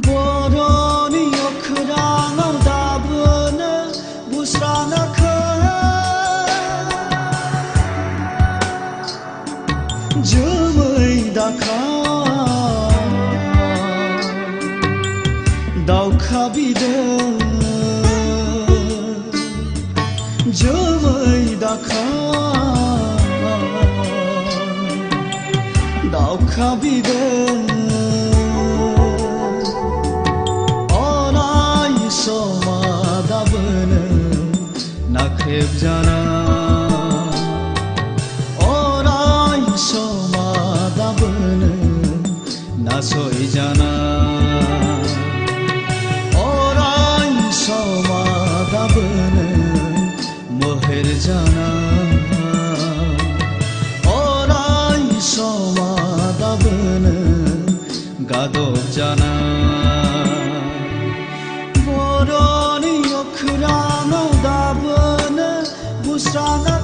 Boroni okrana dabını busrana Jumai daka Dauka bide Jumai daka Dauka bide Nakheb jana orai soma dabun nasoi jana orai soma dabun moher jana orai soma dabun gadob jana boroni okhrana dabun busrana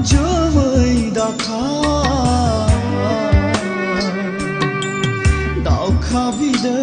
Jumai daka Dauka bide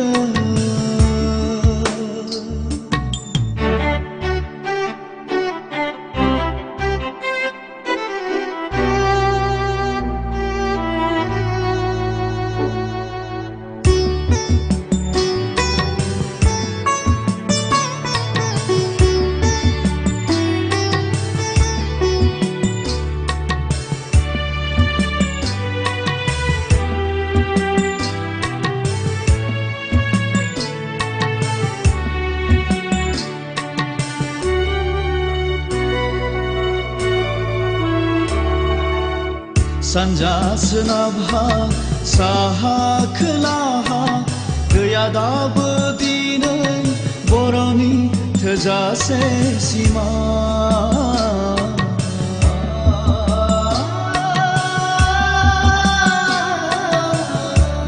Sanja senabha saha khelaha gaya dabu dinai boroni thejase sima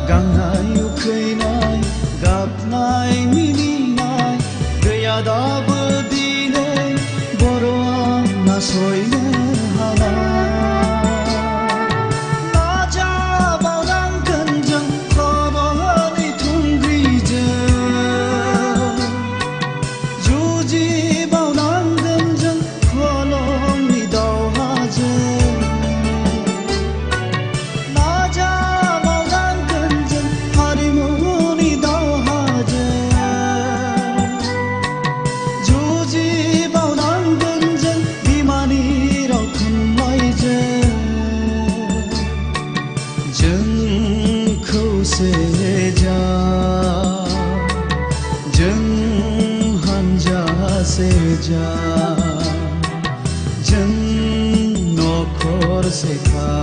gangnai ukhainai gapnai mininai gaya dabu dinai boroa nasoine hana Seja jeng nokhor sekha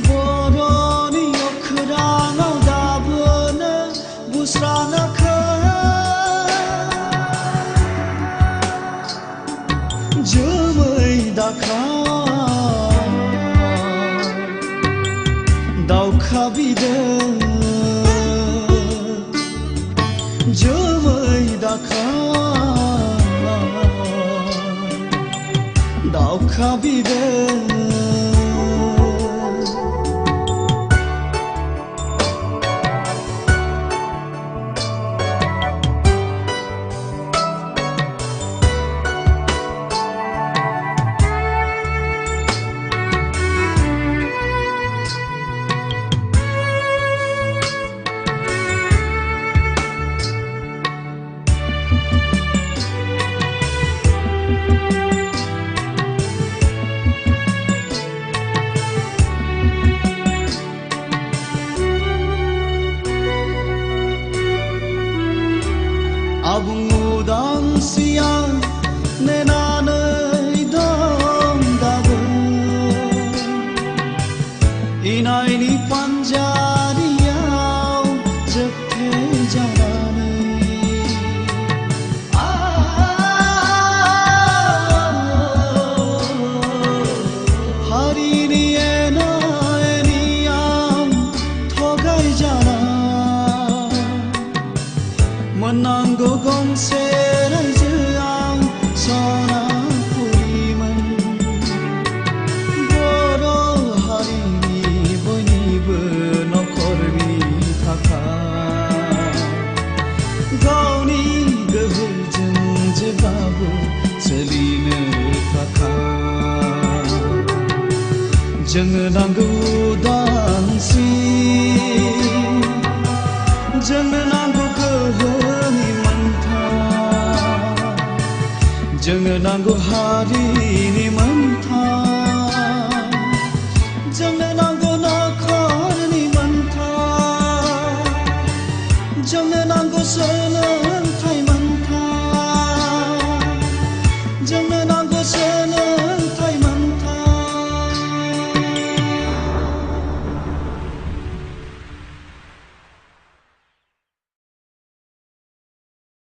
boroni okhrana dabun busrana Jumai daka Dauka bide Jumai daka Dauka bide गावनि एना एनियाम थगायजाना मोननांगौ गंसे रायजो आं सनापुरिमोन बर' हारिनि बयनिबो नखरनि थाखाय गावनि गोहोजों जेब्लाबो सोलिनो थाखाय जोंनो नांगौ उदांस्रि जोंनो नांगौ गोहोनि मोन्थाय जोंनो नांगौ हारिनि मोन्थाय जोंनो नांगौ नखरनि मोन्थाय जोंनो नांगौ